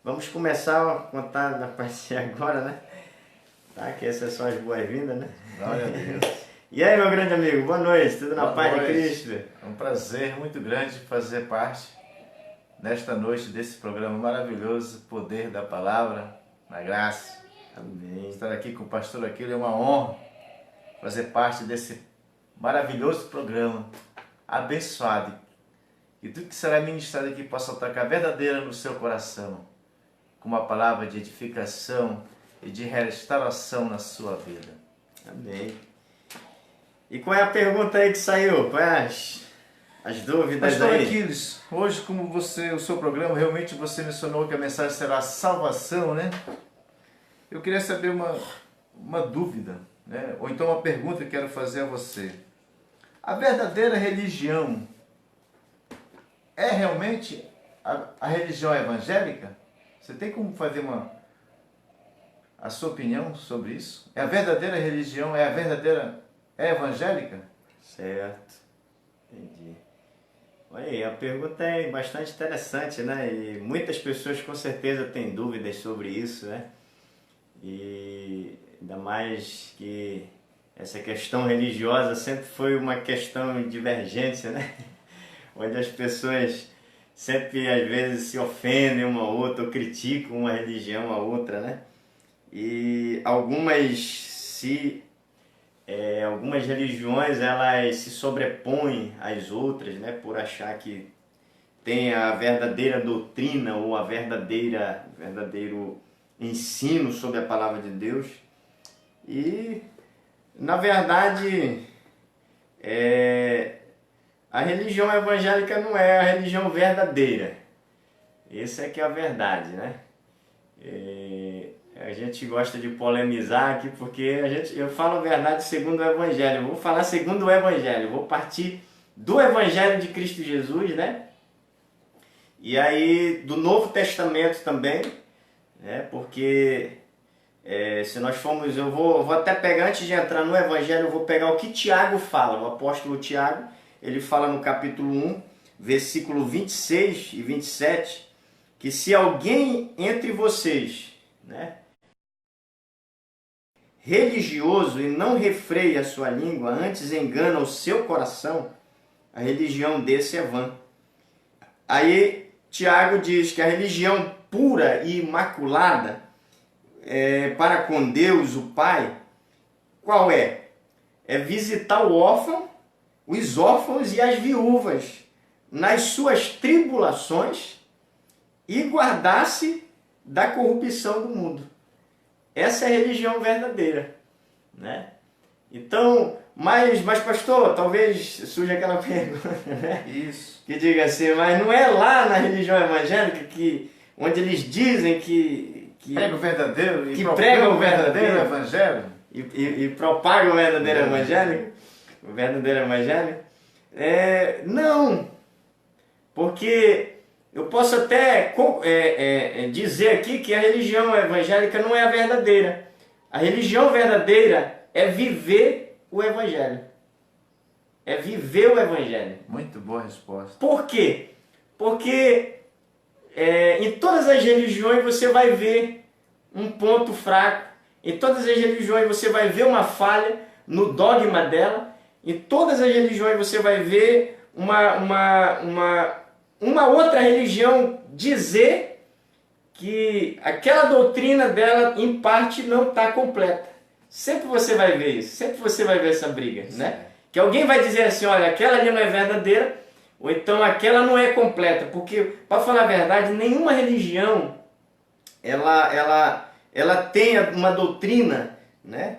Vamos começar a contar a partir agora, né? Tá, que essas são as boas-vindas, né? Glória a Deus. E aí, meu grande amigo, boa noite, tudo na Boa paz noite. de Cristo? É um prazer muito grande fazer parte nesta noite desse programa maravilhoso, Poder da Palavra, na Graça. Amém. Estar aqui com o pastor Aquilo é uma honra fazer parte desse maravilhoso programa, abençoado. E tudo que será ministrado aqui possa tocar verdadeira no seu coração, com uma palavra de edificação e de restauração na sua vida. Amém. E qual é a pergunta aí que saiu? Quais as dúvidas Pastor aí? Aquiles, hoje como o seu programa, realmente você mencionou que a mensagem será salvação, né? Eu queria saber uma dúvida, né? Ou então uma pergunta que eu quero fazer a você. A verdadeira religião é realmente a religião evangélica? Você tem como fazer a sua opinião sobre isso? É a verdadeira religião, é evangélica? Certo, entendi. Olha aí, a pergunta é bastante interessante, né? E muitas pessoas com certeza têm dúvidas sobre isso, né? E ainda mais que essa questão religiosa sempre foi uma questão de divergência, né? Onde as pessoas sempre às vezes se ofendem uma a outra ou criticam uma religião a outra, né? E algumas religiões elas se sobrepõem às outras, né? Por achar que tem a verdadeira doutrina ou verdadeiro ensino sobre a palavra de Deus. E na verdade a religião evangélica não é a religião verdadeira. Essa é que é a verdade, né? A gente gosta de polemizar aqui porque eu falo a verdade segundo o Evangelho. Eu vou falar segundo o Evangelho. Eu vou partir do Evangelho de Cristo Jesus, né? E aí do Novo Testamento também, né? Porque se nós formos, eu vou até pegar, antes de entrar no Evangelho, eu vou pegar o que Tiago fala. O apóstolo Tiago, ele fala no capítulo 1, versículo 26 e 27, que se alguém entre vocês, né, religioso e não refreia a sua língua, antes engana o seu coração, a religião desse é vã. Aí Tiago diz que a religião pura e imaculada para com Deus, o Pai, qual é? É visitar o órfão, os órfãos e as viúvas nas suas tribulações e guardar-se da corrupção do mundo. Essa é a religião verdadeira, né? Então, mas pastor, talvez surja aquela pergunta, né? Isso. Que diga assim, mas não é lá na religião evangélica onde eles dizem que Prega o verdadeiro e que proclama pregam o verdadeiro evangelho? e propagam o verdadeiro evangelho? O verdadeiro evangelho? Não, porque eu posso até dizer aqui que a religião evangélica não é a verdadeira. A religião verdadeira é viver o evangelho. É viver o evangelho. Muito boa resposta. Por quê? Porque em todas as religiões você vai ver um ponto fraco. Em todas as religiões você vai ver uma falha no dogma dela. Em todas as religiões você vai ver uma outra religião dizer que aquela doutrina dela, em parte, não está completa. Sempre você vai ver isso. Sempre você vai ver essa briga, né? Que alguém vai dizer assim, olha, aquela ali não é verdadeira, ou então aquela não é completa. Porque, para falar a verdade, nenhuma religião ela tem uma doutrina, né?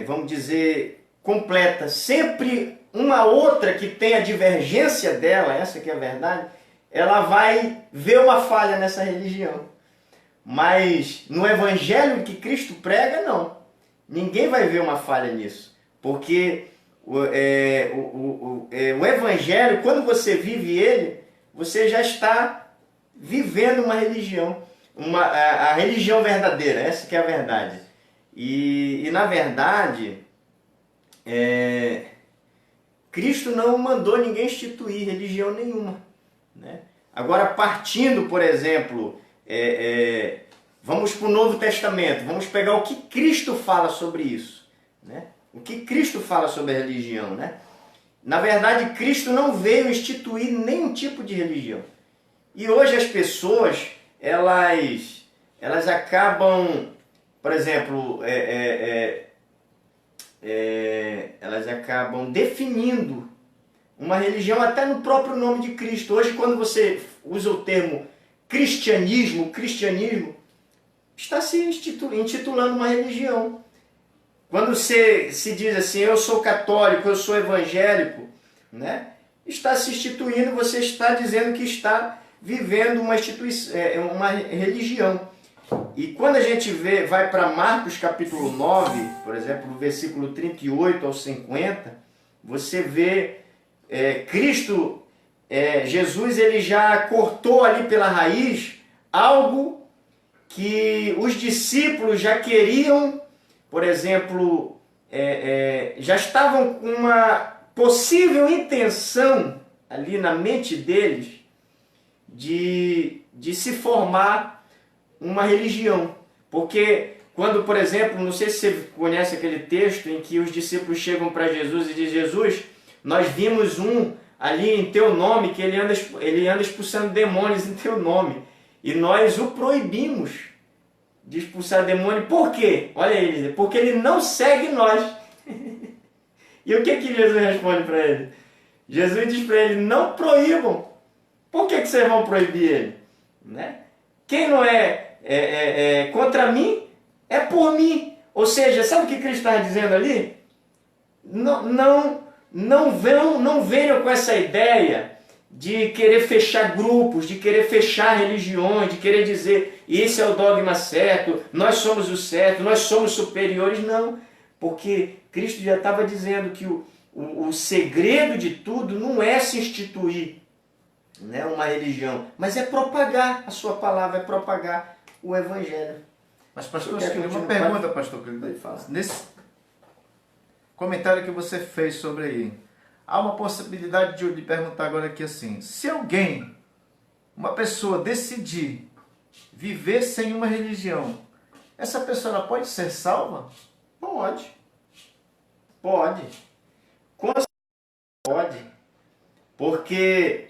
Vamos dizer, completa. Sempre uma outra que tem a divergência dela, essa que é a verdade, ela vai ver uma falha nessa religião. Mas no evangelho que Cristo prega, não. Ninguém vai ver uma falha nisso. Porque o evangelho, quando você vive ele, você já está vivendo uma religião. A religião verdadeira, essa que é a verdade. E na verdade, Cristo não mandou ninguém instituir religião nenhuma, né? Agora, partindo, por exemplo, vamos para o Novo Testamento, vamos pegar o que Cristo fala sobre isso, né? O que Cristo fala sobre a religião, né? Na verdade, Cristo não veio instituir nenhum tipo de religião. E hoje as pessoas, elas acabam, por exemplo, elas acabam definindo uma religião até no próprio nome de Cristo. Hoje, quando você usa o termo cristianismo, está se intitulando uma religião. Quando você se diz assim, eu sou católico, eu sou evangélico, né? Está se instituindo, você está dizendo que está vivendo uma religião. E quando a gente vai para Marcos capítulo 9, por exemplo, no versículo 38 ao 50, você vê Cristo, Jesus, ele já cortou ali pela raiz algo que os discípulos já queriam, por exemplo, já estavam com uma possível intenção ali na mente deles de se formar uma religião. Porque quando, por exemplo, não sei se você conhece aquele texto em que os discípulos chegam para Jesus e dizem, Jesus, nós vimos um ali em teu nome, que ele anda expulsando demônios em teu nome. E nós o proibimos de expulsar demônio. Por quê? Olha ele, porque ele não segue nós. E o que Jesus responde para ele? Jesus diz para ele, não proíbam. Por que vocês vão proibir ele? Né? Quem não é contra mim, é por mim. Ou seja, sabe o que Cristo está dizendo ali? Não venham com essa ideia de querer fechar grupos, de querer fechar religiões, de querer dizer, esse é o dogma certo, nós somos o certo, nós somos superiores. Não, porque Cristo já estava dizendo que o segredo de tudo não é se instituir, né, uma religião, mas é propagar a sua palavra, é propagar o evangelho. Mas pastor, uma pergunta, pastor, nesse comentário que você fez sobre aí, há uma possibilidade de perguntar agora aqui assim, se alguém, uma pessoa decidir viver sem uma religião, essa pessoa ela pode ser salva? Pode. Pode. Pode. Porque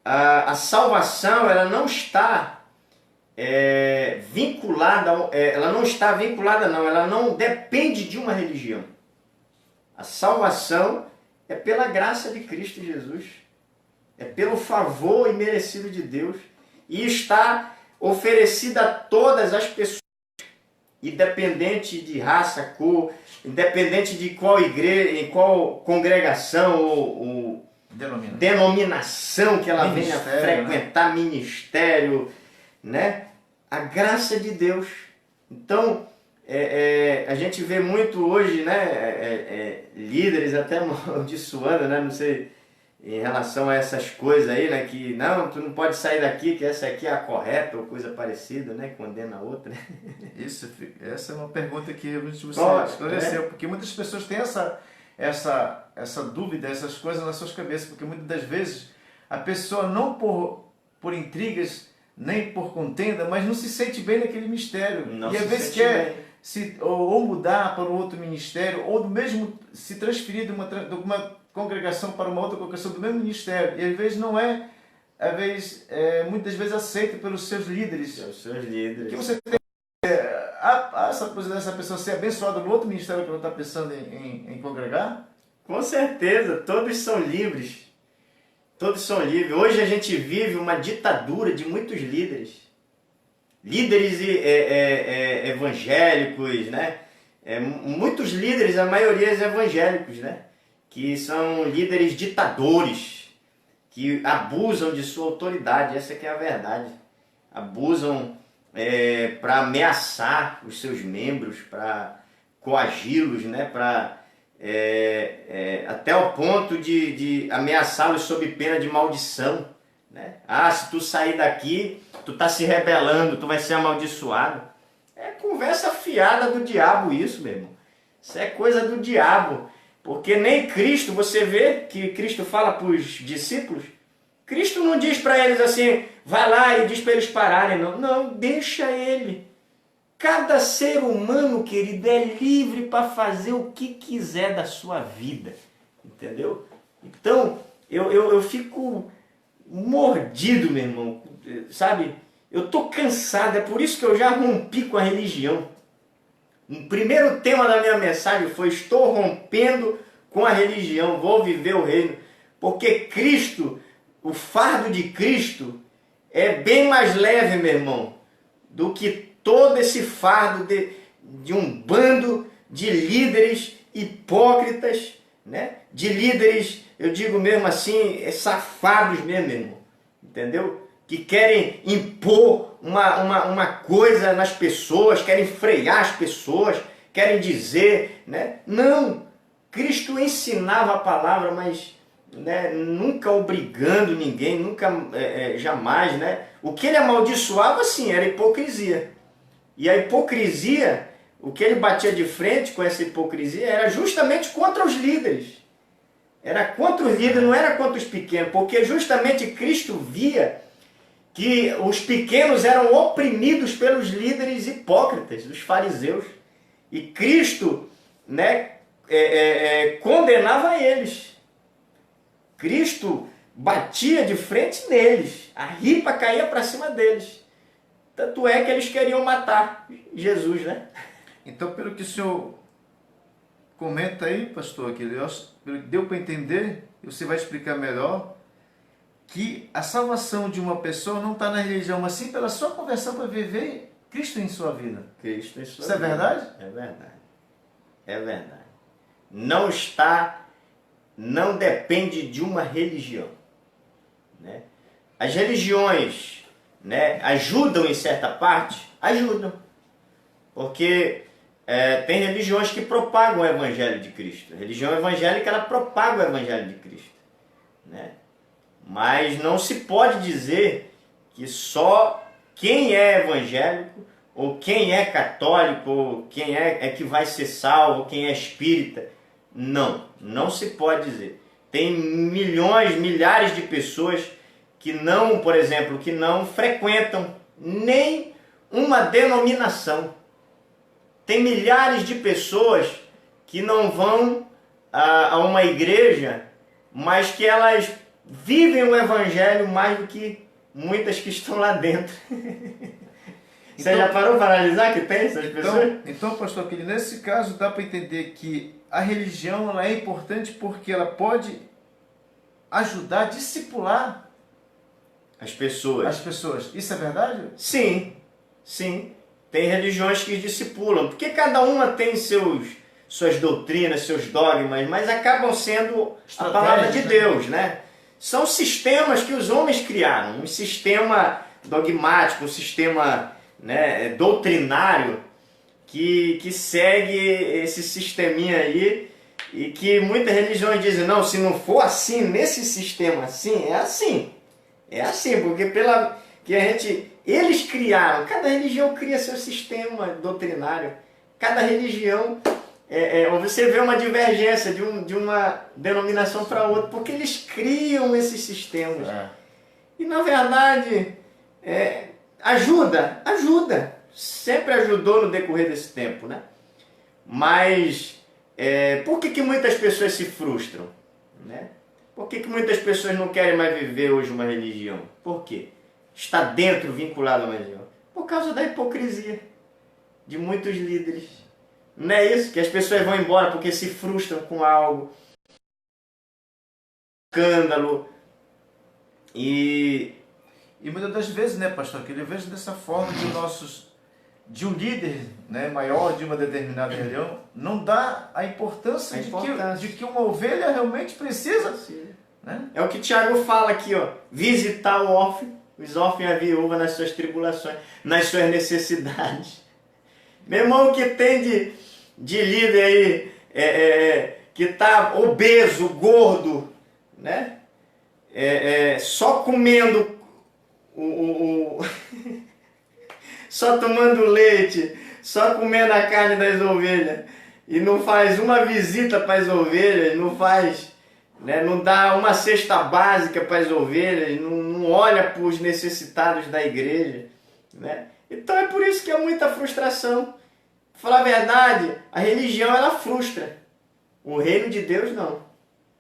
a salvação, ela não está vinculada, ela não depende de uma religião. A salvação é pela graça de Cristo Jesus, é pelo favor imerecido de Deus, e está oferecida a todas as pessoas, independente de raça, cor, independente de qual igreja, em qual congregação ou denominação que ela venha frequentar, né? Ministério, né? A graça de Deus. Então, a gente vê muito hoje, né, líderes até amaldiçoando, né, não sei, em relação a essas coisas aí, né, que não, tu não pode sair daqui, que essa aqui é a correta, ou coisa parecida, né, condena a outra. Essa é uma pergunta que você esclareceu, porque muitas pessoas têm essa dúvida, essas coisas nas suas cabeças, porque muitas das vezes a pessoa não por intrigas, nem por contenda, mas não se sente bem naquele ministério. E às vezes quer ou mudar para um outro ministério, ou mesmo se transferir de uma congregação para uma outra congregação do mesmo ministério. E às vezes muitas vezes aceita pelos seus líderes. Pelos seus líderes. Que você tem essa pessoa ser abençoada no outro ministério que ela está pensando em congregar? Com certeza, todos são livres. Todos são livres. Hoje a gente vive uma ditadura de muitos líderes. Líderes evangélicos, né? Muitos líderes, a maioria evangélicos, né? Que são líderes ditadores, que abusam de sua autoridade, essa que é a verdade. Abusam para ameaçar os seus membros, para coagi-los, né? Até o ponto de ameaçá-los sob pena de maldição, né? Se tu sair daqui, tu tá se rebelando, tu vai ser amaldiçoado. É conversa fiada do diabo isso, meu irmão. Isso é coisa do diabo. Porque nem Cristo, você vê que Cristo fala para os discípulos, Cristo não diz para eles assim, vai lá e diz para eles pararem, não. Não, deixa ele. Cada ser humano, querido, é livre para fazer o que quiser da sua vida. Entendeu? Então, eu fico mordido, meu irmão. Sabe? Eu estou cansado, é por isso que eu já rompi com a religião. O primeiro tema da minha mensagem foi: estou rompendo com a religião, vou viver o reino. Porque Cristo, o fardo de Cristo, é bem mais leve, meu irmão, do que todo esse fardo de um bando de líderes hipócritas, né? De líderes, eu digo mesmo assim, safados mesmo, meu irmão. Entendeu? Que querem impor uma coisa nas pessoas, querem frear as pessoas, querem dizer, né? Não, Cristo ensinava a palavra, mas, né, nunca obrigando ninguém, nunca, jamais, né? O que ele amaldiçoava, sim, era hipocrisia. E a hipocrisia, o que ele batia de frente com essa hipocrisia, era justamente contra os líderes. Era contra os líderes, não era contra os pequenos, porque justamente Cristo via que os pequenos eram oprimidos pelos líderes hipócritas, dos fariseus. E Cristo, né, condenava eles. Cristo batia de frente neles, a ripa caía para cima deles. Tanto é que eles queriam matar Jesus, né? Então, pelo que o senhor comenta aí, pastor, que deu para entender, e você vai explicar melhor, que a salvação de uma pessoa não está na religião, mas sim pela sua conversão para viver Cristo em sua vida. Cristo em sua vida. Isso é verdade? É verdade. É verdade. Não está, não depende de uma religião, né? As religiões, né, ajudam em certa parte? Ajudam. Porque tem religiões que propagam o Evangelho de Cristo. A religião evangélica, ela propaga o Evangelho de Cristo, né? Mas não se pode dizer que só quem é evangélico, ou quem é católico, ou quem é que vai ser salvo, quem é espírita. Não, não se pode dizer. Tem milhões, milhares de pessoas que não, por exemplo, que não frequentam nem uma denominação. Tem milhares de pessoas que não vão a uma igreja, mas que elas vivem o Evangelho mais do que muitas que estão lá dentro. Você já parou para analisar que tem essas pessoas? Então, pastor Aquile, nesse caso dá para entender que a religião ela é importante porque ela pode ajudar a discipular as pessoas. Isso é verdade? Sim, sim. Tem religiões que discipulam, porque cada uma tem suas doutrinas, seus dogmas, mas acabam sendo a palavra de Deus, né? São sistemas que os homens criaram, um sistema dogmático, um sistema, né, doutrinário que segue esse sisteminha aí, e que muitas religiões dizem, não, se não for assim, nesse sistema assim, é assim. É assim, porque eles criaram, cada religião cria seu sistema doutrinário, cada religião, você vê uma divergência de uma denominação para outra, porque eles criam esses sistemas. E na verdade, ajuda, sempre ajudou no decorrer desse tempo, né? Mas por que muitas pessoas se frustram, né? Por que muitas pessoas não querem mais viver hoje uma religião? Por quê? Está dentro, vinculado a uma religião. Por causa da hipocrisia de muitos líderes. Não é isso? Que as pessoas vão embora porque se frustram com algo. Escândalo. E muitas das vezes, né, pastor, que eu vejo dessa forma de um líder, né, maior de uma determinada religião não dá a importância, de que uma ovelha realmente precisa. Né? É o que Tiago fala aqui, ó, visitar o órfão, os órfãos e a viúva nas suas tribulações, nas suas necessidades. Meu irmão, que tem de líder aí, que está obeso, gordo, né? Só comendo só tomando leite, só comendo a carne das ovelhas, e não faz uma visita para as ovelhas, não faz, né? Não dá uma cesta básica para as ovelhas, não olha para os necessitados da igreja, né? Então é por isso que há muita frustração. Pra falar a verdade, a religião ela frustra. O reino de Deus não.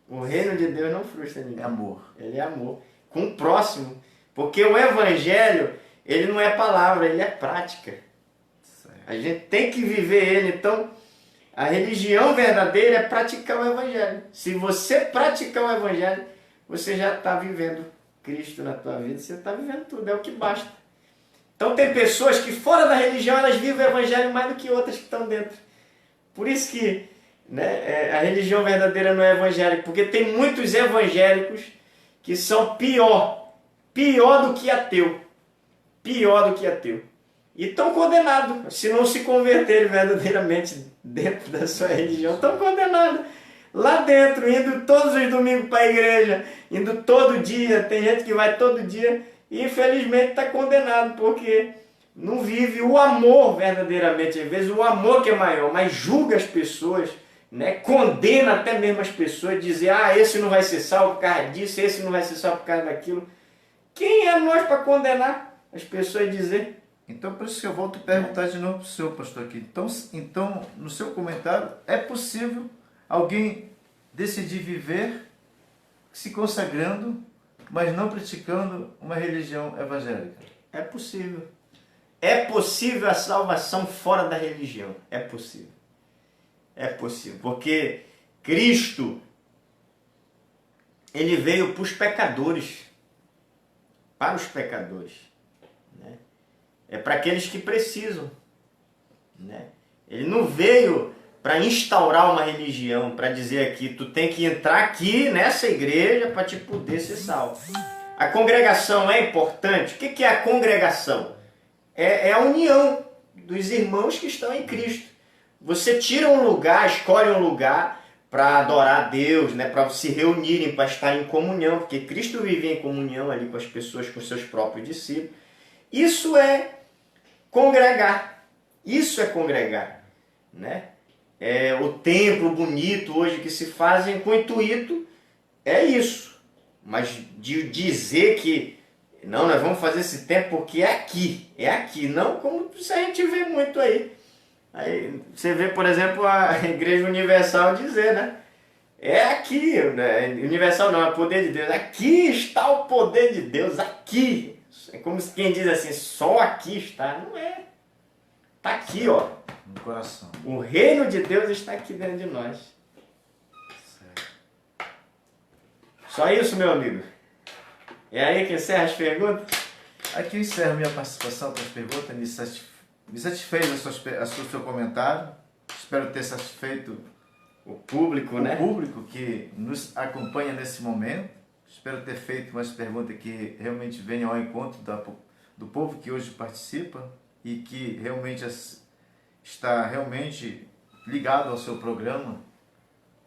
O reino de Deus não frustra ninguém. É amor. Ele é amor. Com o próximo. Porque o evangelho, ele não é palavra, ele é prática. Certo. A gente tem que viver ele. Então, a religião verdadeira é praticar o evangelho. Se você praticar o evangelho, você já está vivendo Cristo na tua vida. Você está vivendo tudo, é o que basta. Então tem pessoas que fora da religião, elas vivem o evangelho mais do que outras que estão dentro. Por isso que, né, a religião verdadeira não é evangélica. Porque tem muitos evangélicos que são pior do que ateu. Pior do que ateu. E estão condenados, se não se converterem verdadeiramente dentro da sua religião, estão condenados. Lá dentro, indo todos os domingos para a igreja, indo todo dia, tem gente que vai todo dia e infelizmente está condenado, porque não vive o amor verdadeiramente. Às vezes o amor que é maior, mas julga as pessoas, né? Condena até mesmo as pessoas, dizer, esse não vai ser salvo por causa disso, esse não vai ser salvo por causa daquilo. Quem é nós para condenar as pessoas dizer? Então, por isso que eu volto a perguntar de novo para o senhor, pastor, aqui. Então, no seu comentário, é possível alguém decidir viver se consagrando, mas não praticando uma religião evangélica? É possível. É possível a salvação fora da religião. É possível. É possível. Porque Cristo, ele veio para os pecadores. Para os pecadores. Né? É para aqueles que precisam. Né? Ele não veio para instaurar uma religião, para dizer aqui, tu tem que entrar aqui nessa igreja para te poder ser salvo. A congregação é importante. O que é a congregação? É a união dos irmãos que estão em Cristo. Você tira um lugar, escolhe um lugar para adorar a Deus, né? Para se reunirem, para estar em comunhão, porque Cristo vivia em comunhão ali com as pessoas, com seus próprios discípulos. Isso é congregar. Isso é congregar, né? É o templo bonito hoje que se fazem com intuito é isso. Mas de dizer que não, nós vamos fazer esse templo porque é aqui, não como a gente vê muito aí. Aí você vê, por exemplo, a Igreja Universal dizer, né? É aqui, né? Universal não, é o poder de Deus. Aqui está o poder de Deus, aqui. É como quem diz assim, só aqui está. Não é. Está aqui, ó. No coração. O reino de Deus está aqui dentro de nós. Certo. Só isso, meu amigo. É aí que encerra as perguntas? Aqui eu encerro minha participação com as perguntas. Me satisfez o seu comentário. Espero ter satisfeito O público, o né? público que nos acompanha nesse momento. Espero ter feito umas perguntas que realmente venham ao encontro do povo que hoje participa e que realmente está realmente ligado ao seu programa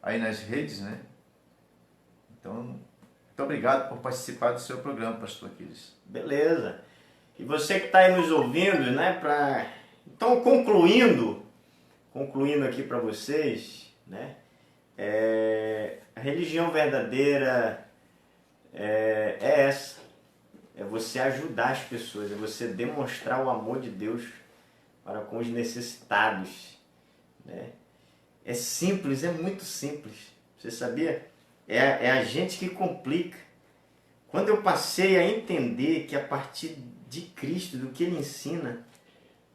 aí nas redes, né? Então, muito obrigado por participar do seu programa, pastor Aquiles. Beleza. E você que está aí nos ouvindo, né? Então, concluindo aqui para vocês, né? A religião verdadeira é essa. É você ajudar as pessoas, é você demonstrar o amor de Deus para com os necessitados, né? É simples, é muito simples. Você sabia? É a gente que complica. Quando eu passei a entender que a partir de Cristo, do que Ele ensina,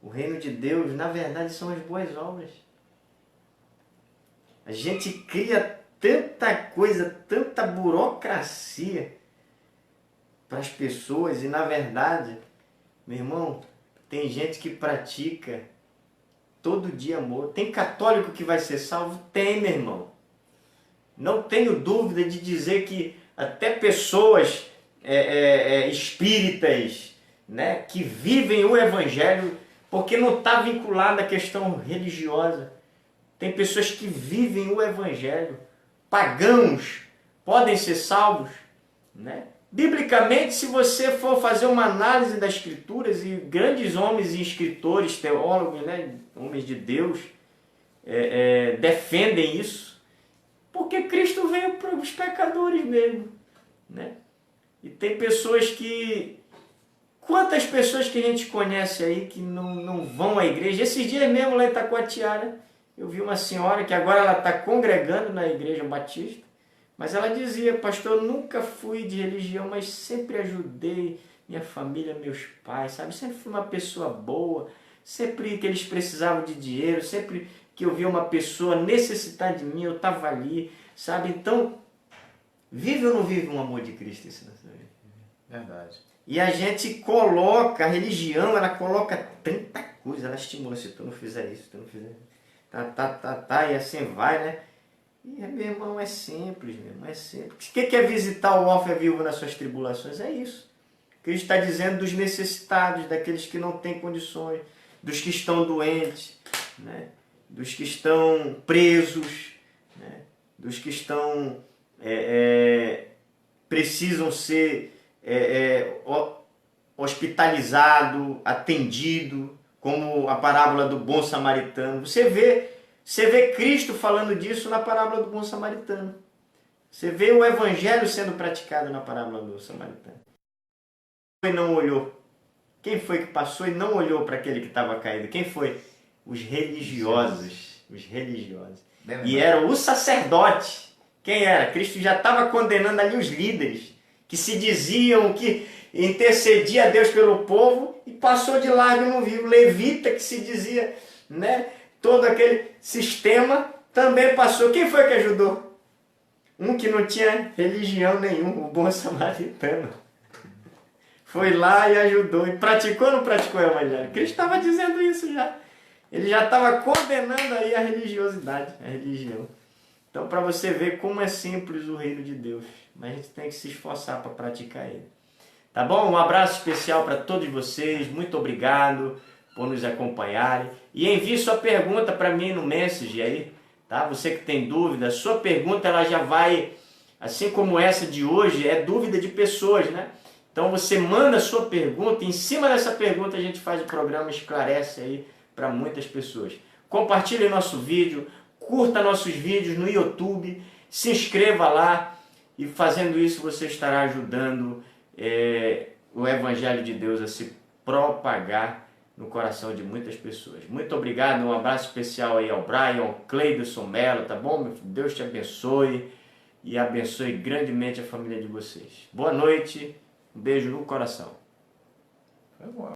o reino de Deus, na verdade, são as boas obras. A gente cria tanta coisa, tanta burocracia para as pessoas e, na verdade, meu irmão, tem gente que pratica todo dia amor. Tem católico que vai ser salvo? Tem, meu irmão. Não tenho dúvida de dizer que até pessoas espíritas, né, que vivem o evangelho, porque não está vinculado à questão religiosa. Tem pessoas que vivem o evangelho. Pagãos podem ser salvos, né? Biblicamente, se você for fazer uma análise das escrituras, e grandes homens e escritores, teólogos, né, homens de Deus, defendem isso. Porque Cristo veio para os pecadores mesmo, né? E tem pessoas que... Quantas pessoas que a gente conhece aí que não vão à igreja? Esses dias mesmo lá em Itacoatiara, eu vi uma senhora que agora ela está congregando na igreja batista, mas ela dizia: pastor, eu nunca fui de religião, mas sempre ajudei minha família, meus pais, sabe? Sempre fui uma pessoa boa, sempre que eles precisavam de dinheiro, sempre que eu via uma pessoa necessitar de mim, eu estava ali, sabe? Então, vive ou não vive um amor de Cristo isso na sua vida? Verdade. E a gente coloca, a religião, ela coloca tanta coisa, ela estimula: se tu não fizer isso, tu não fizer isso, e assim vai, né? E, meu irmão, é simples, meu irmão, é simples. O que é visitar o órfão e a viúva nas suas tribulações? É isso. Cristo está dizendo dos necessitados, daqueles que não têm condições, dos que estão doentes, né? Dos que estão presos, né? Dos que estão precisam ser hospitalizado, atendido, como a parábola do bom samaritano. Você vê Cristo falando disso na parábola do bom samaritano. Você vê o evangelho sendo praticado na parábola do samaritano. E não olhou. Quem foi que passou e não olhou para aquele que estava caído? Quem foi? Os religiosos. Os religiosos. E era o sacerdote. Quem era? Cristo já estava condenando ali os líderes, que se diziam que intercedia a Deus pelo povo, e passou de largo e não viu. Levita, que se dizia, né? Todo aquele sistema também passou. Quem foi que ajudou? Um que não tinha religião nenhuma, o bom samaritano. Foi lá e ajudou. E praticou ou não praticou o evangelho? Cristo estava dizendo isso já. Ele já estava condenando aí a religiosidade, a religião. Então, para você ver como é simples o reino de Deus. Mas a gente tem que se esforçar para praticar ele. Tá bom? Um abraço especial para todos vocês. Muito obrigado por nos acompanharem. E envie sua pergunta para mim no Messenger aí. Tá? Você que tem dúvida, sua pergunta ela já vai, assim como essa de hoje, é dúvida de pessoas, né? Então você manda a sua pergunta, em cima dessa pergunta a gente faz o programa, esclarece aí para muitas pessoas. Compartilhe nosso vídeo, curta nossos vídeos no YouTube, se inscreva lá, e fazendo isso você estará ajudando o Evangelho de Deus a se propagar no coração de muitas pessoas. Muito obrigado, um abraço especial aí ao Brian, ao Cleiderson Mello, tá bom? Meu filho? Deus te abençoe e abençoe grandemente a família de vocês. Boa noite, um beijo no coração. Foi bom.